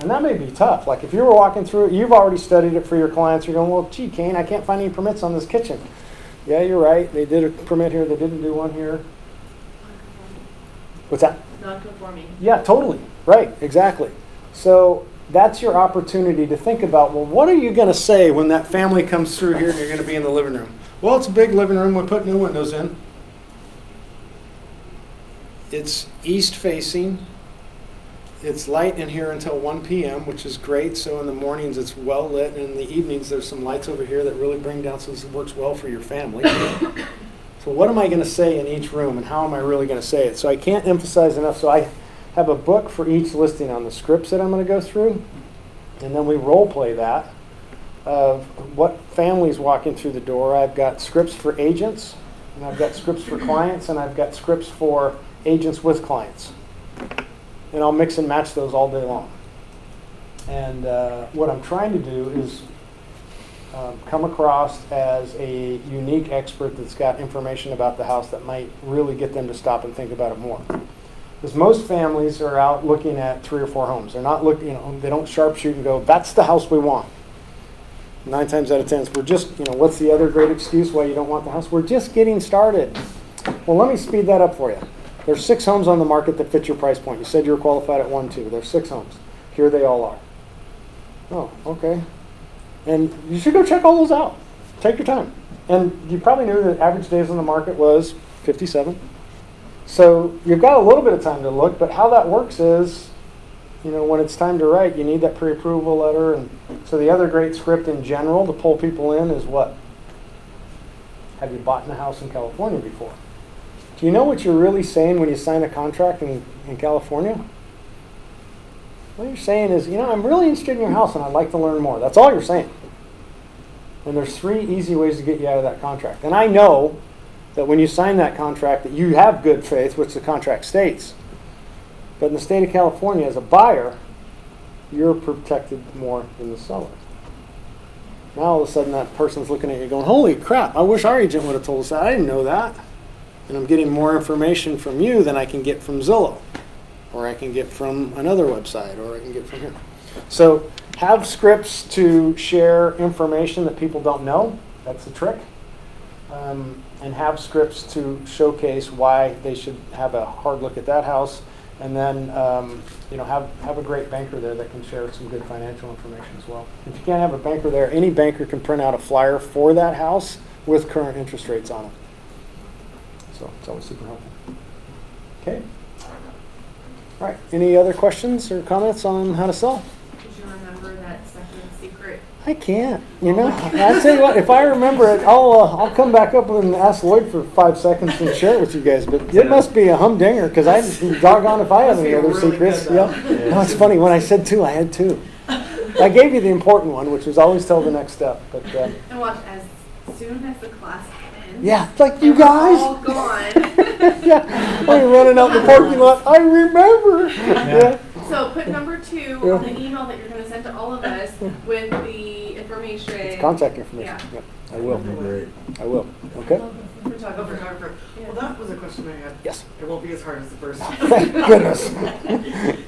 And that may be tough. Like if you were walking through it, you've already studied it for your clients, you're going, well, gee, Kane, I can't find any permits on this kitchen. Yeah, you're right. They did a permit here. They didn't do one here. What's that? Non-conforming. Yeah, totally. Right, exactly. So that's your opportunity to think about, well, what are you going to say when that family comes through here and you're going to be in the living room? Well, it's a big living room. We put new windows in. It's east facing. It's light in here until 1 p.m., which is great. So in the mornings it's well lit, and in the evenings there's some lights over here that really bring down, so this works well for your family. So what am I going to say in each room, and how am I really going to say it? So I can't emphasize enough. So I have a book for each listing on the scripts that I'm going to go through, and then we role play that of what families walking through the door. I've got scripts for agents, and I've got scripts for clients, and I've got scripts for agents with clients. And I'll mix and match those all day long. And what I'm trying to do is come across as a unique expert that's got information about the house that might really get them to stop and think about it more. Because most families are out looking at 3 or 4 homes. They're not looking, they don't sharpshoot and go, that's the house we want. 9 times out of 10, we're just, what's the other great excuse why you don't want the house? We're just getting started. Well, let me speed that up for you. There's 6 homes on the market that fit your price point. You said you were qualified at 1, 2. There's 6 homes. Here they all are. Oh, okay. And you should go check all those out. Take your time. And you probably knew that average days on the market was 57. So you've got a little bit of time to look, but how that works is, when it's time to write, you need that pre-approval letter. And so the other great script in general to pull people in is what? Have you bought in a house in California before? Do you know what you're really saying when you sign a contract in California? What you're saying is, I'm really interested in your house and I'd like to learn more. That's all you're saying. And there's 3 easy ways to get you out of that contract. And I know that when you sign that contract that you have good faith, which the contract states. But in the state of California, as a buyer, you're protected more than the seller. Now all of a sudden that person's looking at you going, holy crap, I wish our agent would have told us that. I didn't know that. And I'm getting more information from you than I can get from Zillow, or I can get from another website, or I can get from here. So have scripts to share information that people don't know. That's the trick. And have scripts to showcase why they should have a hard look at that house. And then have a great banker there that can share some good financial information as well. If you can't have a banker there, any banker can print out a flyer for that house with current interest rates on it. So it's always super helpful. Okay. All right. Any other questions or comments on how to sell? Did you remember that second secret? I can't. I'll tell you what. If I remember it, I'll come back up and ask Lloyd for 5 seconds and share it with you guys. But it must be a humdinger because I doggone if I have any other secrets. Good, yeah. No, it's funny. When I said 2, I had 2. I gave you the important one, which was always tell the next step. But and watch as soon as the class ends. Yeah, it's like you guys. All gone. Yeah, when you're running out the parking lot, I remember. Yeah. So put number 2 on the email that you're going to send to all of us with the information. It's contact information. Yeah. Yep. I will. Great. I will. Okay. Photographer. Well, that was a question I had. Yes. It won't be as hard as the first one. Thank goodness.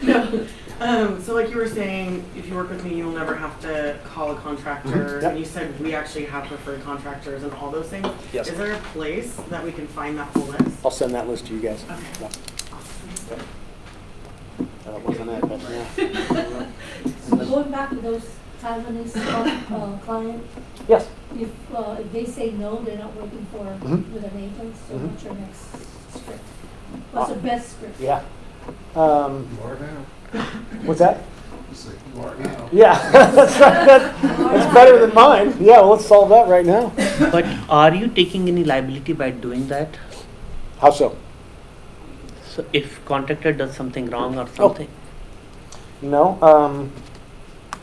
No. So like you were saying, if you work with me, you'll never have to call a contractor. Mm-hmm. Yep. And you said we actually have preferred contractors and all those things. Yes. Is there a place that we can find that full list? I'll send that list to you guys. Okay. Yeah. Awesome. Okay. That wasn't it, but yeah. So going back to those Taiwanese client, Yes. if they say no, they're not working for with an agent. So Mhm. what's your next script? What's the best script? Yeah. You are now. What's that? It's like you are now. Yeah, that's right. That's better than mine. Yeah, well, let's solve that right now. But are you taking any liability by doing that? How so? So if contractor does something wrong or something? No.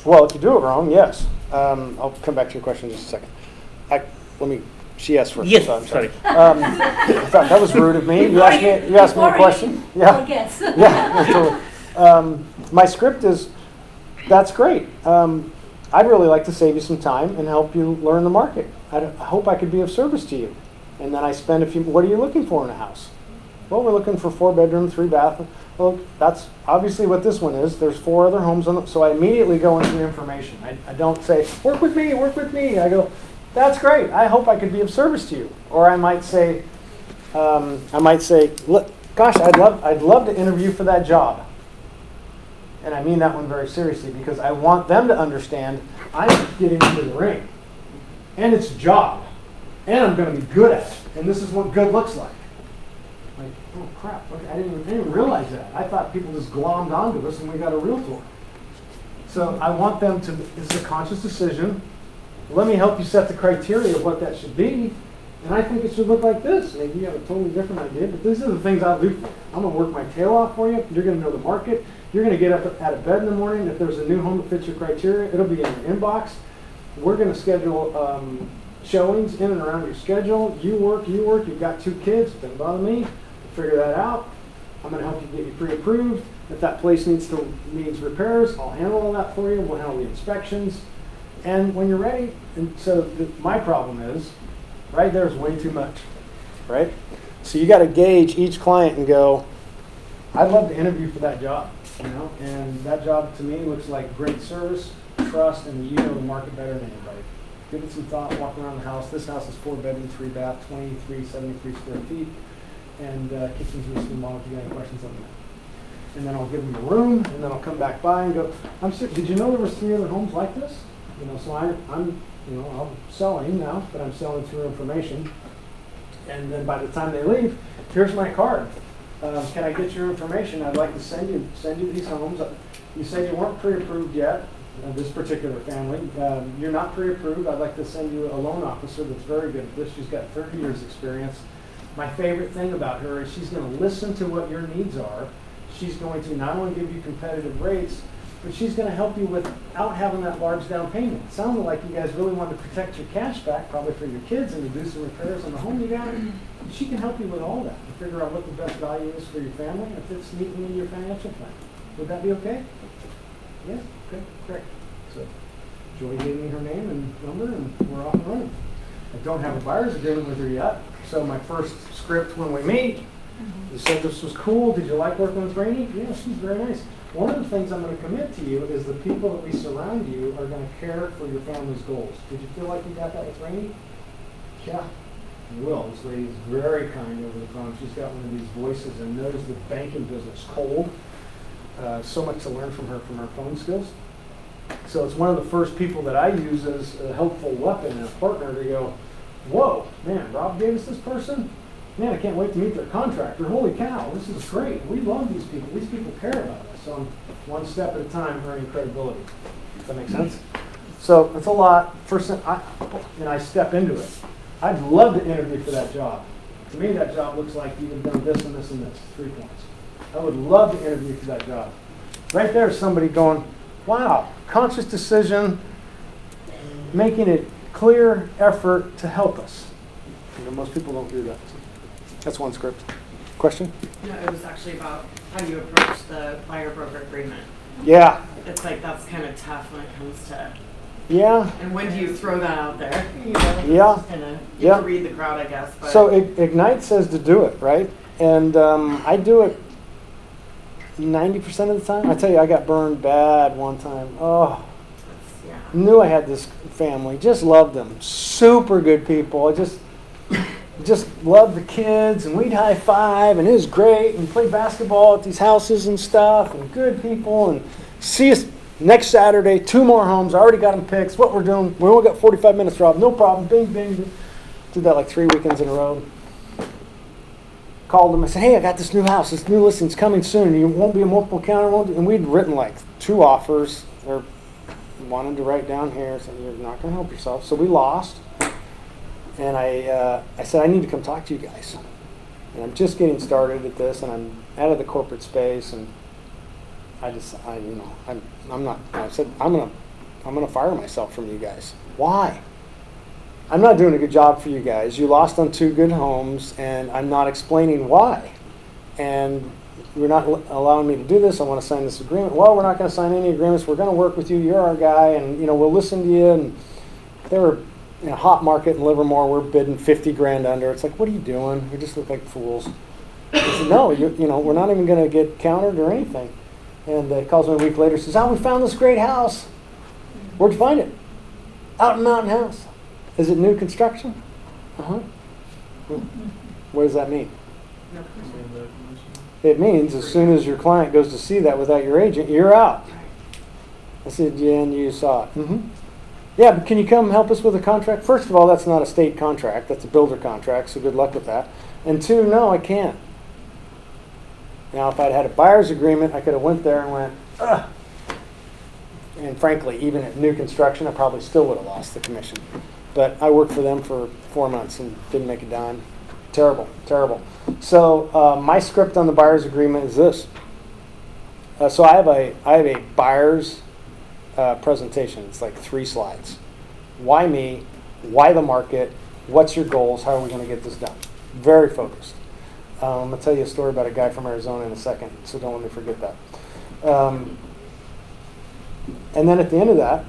Well, if you do it wrong, yes. I'll come back to your question in just a second. She asked first. Yes, so I'm sorry. I thought that was rude of me. You asked me a question. Yeah. Yes. Yeah. Totally. My script is, that's great. I'd really like to save you some time and help you learn the market. I hope I could be of service to you. And then I spend what are you looking for in a house? Well, we're looking for 4-bedroom, 3-bath. Well, that's obviously what this one is. There's 4 other homes on it, so I immediately go into the information. I don't say, work with me, work with me. I go, that's great. I hope I could be of service to you. Or I might say, look, gosh, I'd love to interview for that job. And I mean that one very seriously because I want them to understand I'm getting into the ring. And it's a job. And I'm going to be good at it. And this is what good looks like. Like, oh crap, okay, I didn't even realize that. I thought people just glommed onto us and we got a realtor. So I want them to, it's a conscious decision. Let me help you set the criteria of what that should be. And I think it should look like this. Maybe you have a totally different idea, but these are the things I'll do for you. I'm going to work my tail off for you. You're going to know the market. You're going to get up out of bed in the morning. If there's a new home that fits your criteria, it'll be in your inbox. We're going to schedule showings in and around your schedule. You work. You've got 2 kids. Doesn't bother me. Figure that out. I'm going to help you get you pre-approved. If that place needs repairs, I'll handle all that for you. We'll handle the inspections. And when you're ready, and so my problem is, right there is way too much, right? So you got to gauge each client and go, I'd love to interview for that job, and that job to me looks like great service, trust, and you know the market better than anybody. Give it some thought, walk around the house. This house is 4-bedroom, 3-bath, 73 square feet, and kitchen's in this model if you got any questions on that. And then I'll give them a room, and then I'll come back by and go, did you know there was 3 other homes like this? So I'm selling now, but I'm selling through information. And then by the time they leave, here's my card. Can I get your information? I'd like to send you these homes. You said you weren't pre-approved yet, this particular family. You're not pre-approved. I'd like to send you a loan officer that's very good at this. She's got 30 years experience. My favorite thing about her is she's going to listen to what your needs are. She's going to not only give you competitive rates, but she's going to help you without having that large down payment. It sounded like you guys really wanted to protect your cash back, probably for your kids, and to do some repairs on the home you got. She can help you with all that and figure out what the best value is for your family if it's meeting in your financial plan. Would that be okay? Yes? Okay, great. So Joy gave me her name and number, and we're off and running. I don't have a buyer's agreement with her yet, so my first script when we meet, you said this was cool. Did you like working with Rainey? Yeah, she's very nice. One of the things I'm going to commit to you is the people that we surround you are going to care for your family's goals. Did you feel like you got that with Rainey? Yeah, you will. This lady is very kind over the phone. She's got one of these voices and knows the banking business cold. So much to learn from her phone skills. So it's one of the first people that I use as a helpful weapon and a partner to go, whoa, man, Rob gave us this person? Man, I can't wait to meet their contractor. Holy cow, this is great. We love these people. These people care about us. So I'm one step at a time earning credibility. Does that make sense? So it's a lot. First, I step into it. I'd love to interview for that job. To me, that job looks like you've done this and this and this. 3 points. I would love to interview for that job. Right there is somebody going, wow, conscious decision, making a clear effort to help us. Most people don't do that. That's one script. Question? No, it was actually about how you approach the buyer-broker agreement. Yeah. It's like that's kind of tough when it comes to. Yeah. And when do you throw that out there? Yeah. You have to read the crowd, I guess. But. So Ignite says to do it, right? And I do it 90% of the time. I tell you, I got burned bad one time. Oh. Yeah. Knew I had this family. Just loved them. Super good people. I just loved the kids, and we'd high five, and it was great, and play basketball at these houses and stuff, and good people, and see us next Saturday, 2 more homes. I already got them picked. What we're doing, we only got 45 minutes, Rob. No problem. Bing, bing, bing. Did that like 3 weekends in a row. Called them. I said, hey, I got this new house. This new listing's coming soon. You won't be a multiple counter. And we'd written like 2 offers, or wanted to write down here. So you're not going to help yourself. So we lost. And I said, I need to come talk to you guys. And I'm just getting started at this, and I'm out of the corporate space, and I said, I'm gonna fire myself from you guys. Why? I'm not doing a good job for you guys. You lost on 2 good homes, and I'm not explaining why. And you're not allowing me to do this. I want to sign this agreement. Well, we're not going to sign any agreements. We're going to work with you. You're our guy, and we'll listen to you. And they were in a hot market in Livermore. We're bidding $50,000 under. It's like, what are you doing? You just look like fools. I said, no, we're not even going to get countered or anything. And he calls me a week later, says, we found this great house. Where'd you find it? Out in Mountain House. Is it new construction? Uh-huh. What does that mean? No commission. It means as soon as your client goes to see that without your agent, you're out. I said, yeah, and you saw it. Mm-hmm. Yeah, but can you come help us with a contract? First of all, that's not a state contract. That's a builder contract, so good luck with that. And two, no, I can't. Now, if I'd had a buyer's agreement, I could have went there and went, ugh. And frankly, even at new construction, I probably still would have lost the commission. But I worked for them for 4 months and didn't make a dime. Terrible, terrible. So my script on the buyer's agreement is this. So I have a buyer's presentation. It's like 3 slides. Why me? Why the market? What's your goals? How are we going to get this done? Very focused. I'm going to tell you a story about a guy from Arizona in a second, so don't let me forget that. And then at the end of that,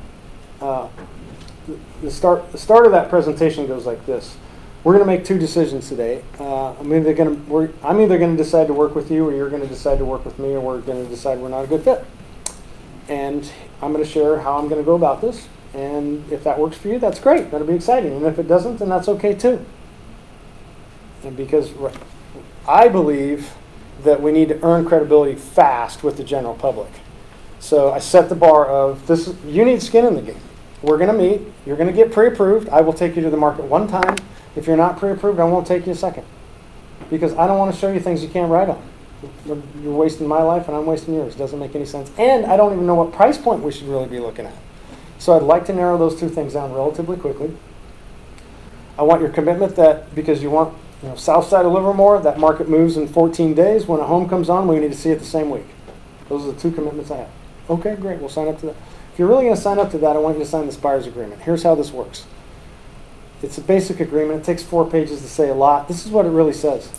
the start of that presentation goes like this. We're going to make 2 decisions today. I'm either going to decide to work with you, or you're going to decide to work with me, or we're going to decide we're not a good fit. And I'm going to share how I'm going to go about this. And if that works for you, that's great. That'll be exciting. And if it doesn't, then that's okay too. And because I believe that we need to earn credibility fast with the general public. So I set the bar of this. You need skin in the game. We're going to meet. You're going to get pre-approved. I will take you to the market 1 time. If you're not pre-approved, I won't take you a second. Because I don't want to show you things you can't write on. You're wasting my life and I'm wasting yours. It doesn't make any sense. And I don't even know what price point we should really be looking at. So I'd like to narrow those 2 things down relatively quickly. I want your commitment that because you want south side of Livermore, that market moves in 14 days. When a home comes on, we need to see it the same week. Those are the 2 commitments I have. Okay, great. We'll sign up to that. If you're really going to sign up to that, I want you to sign this buyer's agreement. Here's how this works. It's a basic agreement. It takes 4 pages to say a lot. This is what it really says.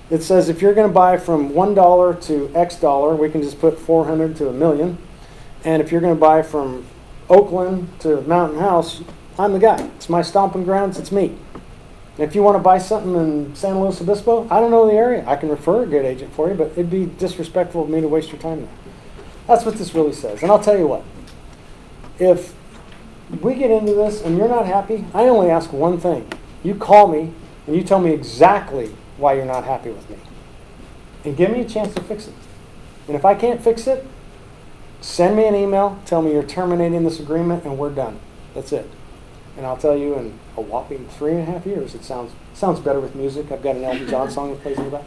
It says if you're going to buy from $1 to X dollar, we can just put 400 to $1 million. And if you're going to buy from Oakland to Mountain House, I'm the guy. It's my stomping grounds. It's me. And if you want to buy something in San Luis Obispo, I don't know the area. I can refer a good agent for you, but it'd be disrespectful of me to waste your time there. That's what this really says. And I'll tell you what. If we get into this and you're not happy, I only ask one thing. You call me and you tell me exactly why you're not happy with me. And give me a chance to fix it. And if I can't fix it, send me an email, tell me you're terminating this agreement, and we're done. That's it. And I'll tell you in a whopping 3.5 years, it sounds better with music. I've got an Elton John song that plays in the back.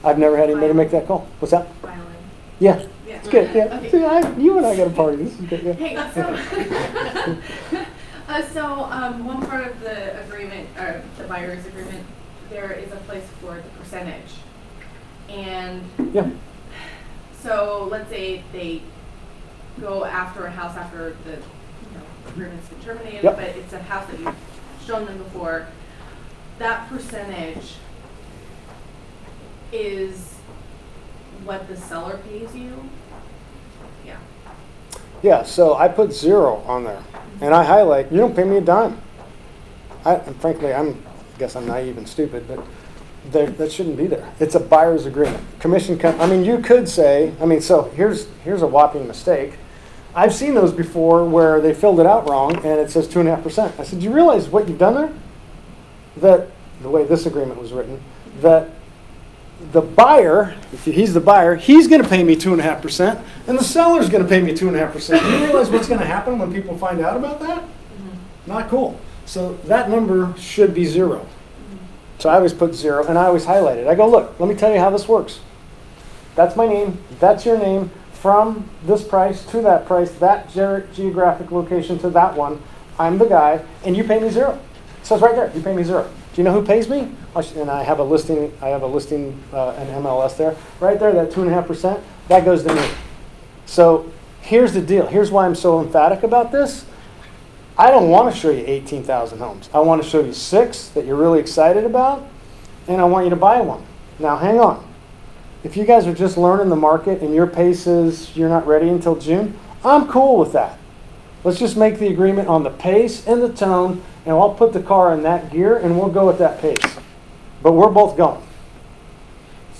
I've never had anybody make that call. What's that? Violin. Yeah. Yeah. It's good. Yeah. Okay. See, you and I got a party. This is good. Yeah. Hey, so one part of the agreement, the buyer's agreement, there is a place for the percentage. And Yeah. so let's say they go after a house after the agreement's been terminated, Yep. but it's a house that you've shown them before. That percentage is what the seller pays you? Yeah. Yeah, so I put 0 on there. And I highlight, you don't pay me a dime. And frankly, I guess I'm naive and stupid, but that shouldn't be there. It's a buyer's agreement. You could say, so here's a whopping mistake. I've seen those before where they filled it out wrong and it says 2.5%. I said, do you realize what you've done there? That the way this agreement was written, that the buyer, if he's the buyer, he's going to pay me 2.5%, and the seller's going to pay me 2.5%. Do you realize what's going to happen when people find out about that? Mm-hmm. Not cool. So that number should be 0. Mm-hmm. So I always put 0, and I always highlight it. I go, look, let me tell you how this works. That's my name. That's your name. From this price to that price, that geographic location to that one, I'm the guy, and you pay me 0. It says right there, you pay me 0. Do you know who pays me? And I have a listing. An MLS there, right there. That 2.5%, that goes to me. So here's the deal. Here's why I'm so emphatic about this. I don't want to show you 18,000 homes. I want to show you 6 that you're really excited about, and I want you to buy one. Now, hang on. If you guys are just learning the market and your pace is you're not ready until June, I'm cool with that. Let's just make the agreement on the pace and the tone, and I'll put the car in that gear, and we'll go at that pace. But we're both going.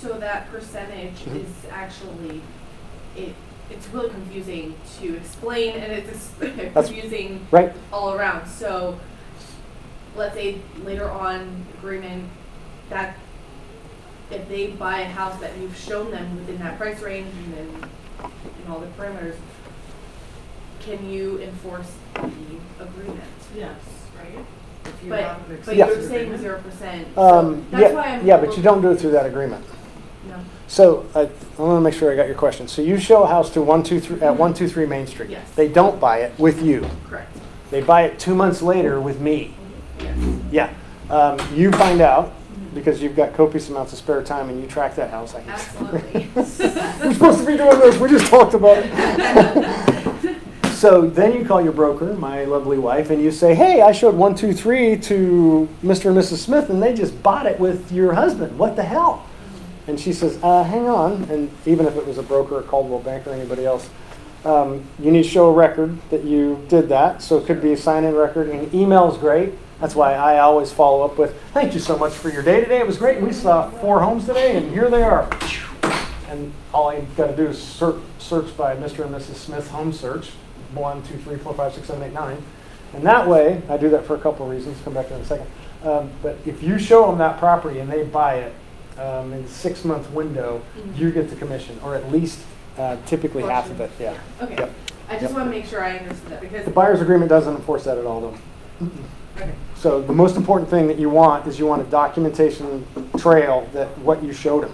So that percentage Mhm. is actually, it's really confusing to explain, and it's confusing Right? all around. So let's say later on agreement that if they buy a house that you've shown them within that price range and all the parameters, can you enforce the agreement? Yes, right? If you But, have an but Yeah. you're exclusive saying agreement. 0%. So that's why I'm. Yeah, but you don't do it through that agreement. No, So I want to make sure I got your question. So you show a house to 123 at 123 Main Street. Yes. They don't buy it with you. correct. They buy it 2 months later with me. Yes, Yeah. You find out because you've got copious amounts of spare time and you track that house. I guess. absolutely. We're supposed to be doing this. We just talked about it. So then you call your broker, my lovely wife, and you say, hey, I showed 123 to Mr. and Mrs. Smith, and they just bought it with your husband. What the hell? And she says, hang on. And even if it was a broker, a Caldwell Bank, or anybody else, you need to show a record that you did that. So it could be a sign-in record. And email is great. That's why I always follow up with, thank you so much for your day today. It was great. We saw 4 homes today, and here they are. And all I got to do is search by Mr. and Mrs. Smith home search, 1, 2, 3, 4, 5, 6, 7, 8, 9. And that way, I do that for a couple of reasons. Come back to that in a second. But if you show them that property and they buy it in a 6-month window, you get the commission, or at least typically half of it. Yeah. Okay, Yep. I just Yep. want to make sure I understood that because. The buyer's agreement doesn't enforce that at all, though. Okay. So the most important thing that you want is you want a documentation trail that what you showed them.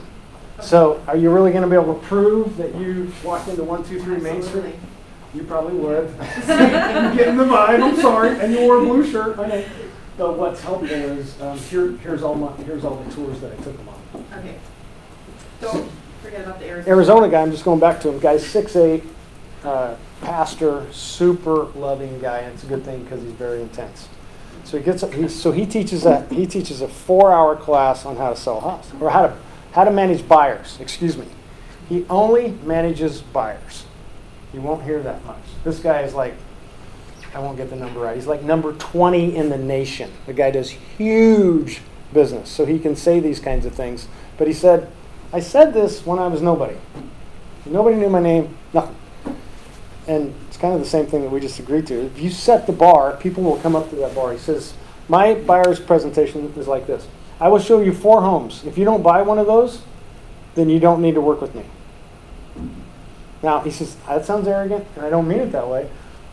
So are you really going to be able to prove that you walked into 123 Main Street? Absolutely. You probably would. I'm getting the vibe. I'm sorry. And you wore a blue shirt. I know. But what's helpful is here's all the tours that I took them on. Okay. Don't forget about the Arizona. Arizona guy. I'm just going back to him. Guy's 6'8", pastor, super loving guy. And it's a good thing because he's very intense. So he teaches a 4-hour class on how to sell a house, or how to manage buyers. Excuse me. He only manages buyers. You won't hear that much. This guy is like, I won't get the number right. He's like number 20 in the nation. The guy does huge business, so he can say these kinds of things. But he said, I said this when I was nobody. Nobody knew my name, nothing. And it's kind of the same thing that we just agreed to. If you set the bar, people will come up to that bar. He says, my buyer's presentation is like this. I will show you 4 homes. If you don't buy one of those, then you don't need to work with me. Now, he says, that sounds arrogant, and I don't mean it that way.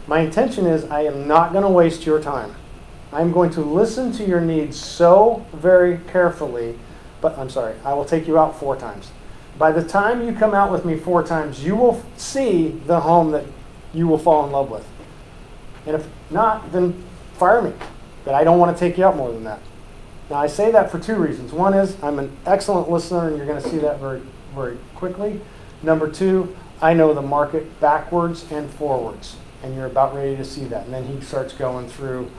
My intention is I am not going to waste your time. I'm going to listen to your needs so very carefully, but I'm sorry, I will take you out 4 times. By the time you come out with me 4 times, you will see the home that you will fall in love with. And if not, then fire me. But I don't want to take you out more than that. Now, I say that for 2 reasons. One is I'm an excellent listener, and you're going to see that very, very quickly. Number 2, I know the market backwards and forwards, and you're about ready to see that. And then he starts going through,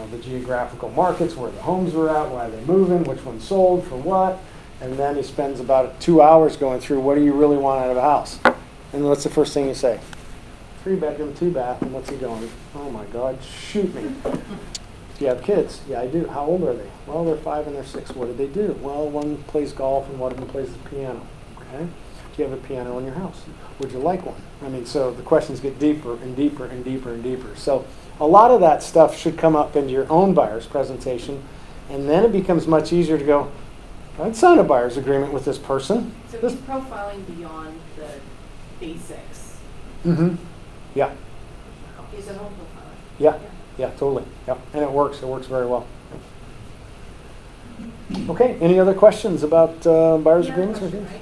the geographical markets, where the homes are at, why they're moving, which one sold, for what. And then he spends about 2 hours going through, what do you really want out of a house? And what's the first thing you say? 3-bedroom, 2-bath, and what's he going? Oh my God, shoot me. Do you have kids? Yeah, I do. How old are they? Well, they're 5 and they're 6. What do they do? Well, one plays golf and one of them plays the piano. Okay. Do you have a piano in your house? Would you like one? I mean, so the questions get deeper and deeper and deeper and deeper. So a lot of that stuff should come up into your own buyer's presentation, and then it becomes much easier to go, I'd sign a buyer's agreement with this person. So he's profiling beyond the basics. Mm-hmm. Yeah. He's a home profiler. Yeah. Yeah, totally. Yeah. And it works. It works very well. Okay. Any other questions about buyer's You had a agreements? question, right?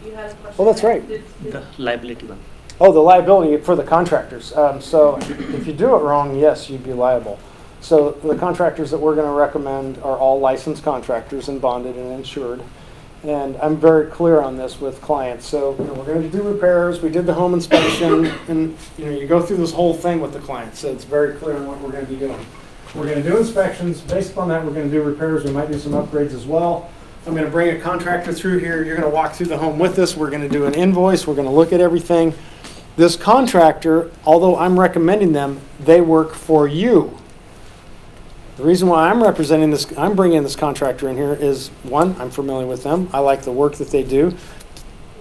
You had a question. Oh, that's right. The liability one. Oh, the liability for the contractors. So if you do it wrong, yes, you'd be liable. So the contractors that we're going to recommend are all licensed contractors and bonded and insured. And I'm very clear on this with clients. So we're going to do repairs. We did the home inspection, and you go through this whole thing with the client. So it's very clear on what we're going to be doing. We're going to do inspections. Based upon that, we're going to do repairs. We might do some upgrades as well. I'm going to bring a contractor through here. You're going to walk through the home with us. We're going to do an invoice. We're going to look at everything. This contractor, although I'm recommending them, they work for you. The reason why I'm representing this, I'm bringing this contractor in here is, one, I'm familiar with them. I like the work that they do.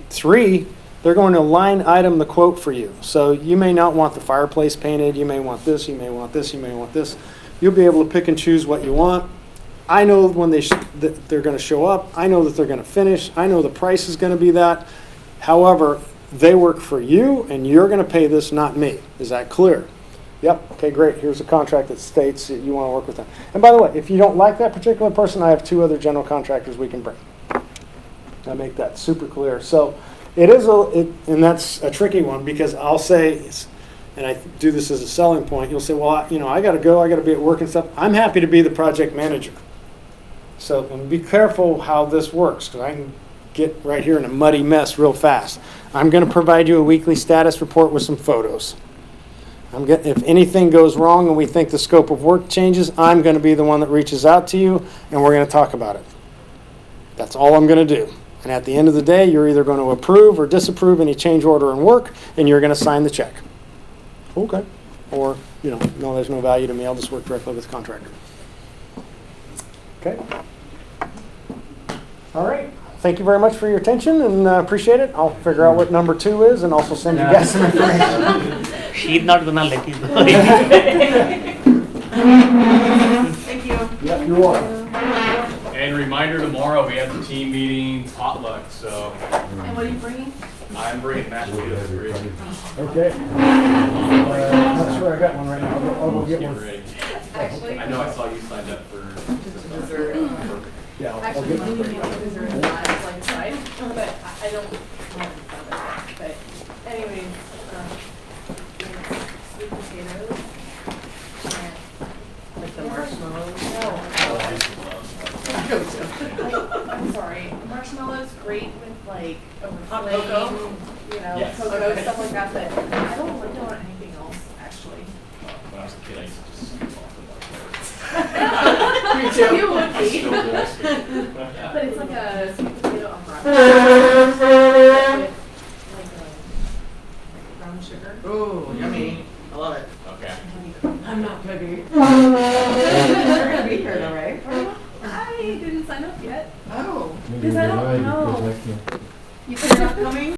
3, they're going to line item the quote for you. So you may not want the fireplace painted, you may want this, you may want this, you may want this. You'll be able to pick and choose what you want. I know when that they're going to show up. I know that they're going to finish. I know the price is going to be that. However, they work for you, and you're going to pay this, not me. Is that clear? Yep. Okay, great. Here's a contract that states that you want to work with them. And by the way, if you don't like that particular person, I have 2 other general contractors we can bring. I make that super clear. So it is and that's a tricky one, because I'll say, and I do this as a selling point. You'll say, well, I got to go. I got to be at work and stuff. I'm happy to be the project manager. So be careful how this works, because I can get right here in a muddy mess real fast. I'm going to provide you a weekly status report with some photos. If anything goes wrong and we think the scope of work changes, I'm going to be the one that reaches out to you, and we're going to talk about it. That's all I'm going to do. And at the end of the day, you're either going to approve or disapprove any change order and work, and you're going to sign the check. Okay. Or, no, there's no value to me. I'll just work directly with the contractor. Okay. All right. Thank you very much for your attention, and appreciate it. I'll figure out what number 2 is, and also send you guys some information. She's not gonna let you go. Thank you. Yep, you're welcome. And reminder, tomorrow we have the team meeting potluck, so And what are you bringing? I'm bringing mashed potatoes for you. Okay. Not sure I got one right now. I'll go get Get one. ready. Actually, I know I saw you signed up for Dessert. Yeah, I'll actually, get we one. need to get dessert in that, like a side, but I don't want that. But anyways, sweet potatoes. And Like the marshmallows. no, I'm sorry. Marshmallows great with like a Hot flame, cocoa? Yes. cocoa, Okay. stuff like that. But I don't like it on anything else, actually. When I was a kid, I used to just scoop off the butter. Me too. You would be. Still do. But it's like a sweet potato on brown with like a brown sugar. Ooh, yummy. I love it. Okay. I'm not gonna be. You're gonna be here though, right? I didn't sign up yet. Oh. Because I don't know. You said you're not coming?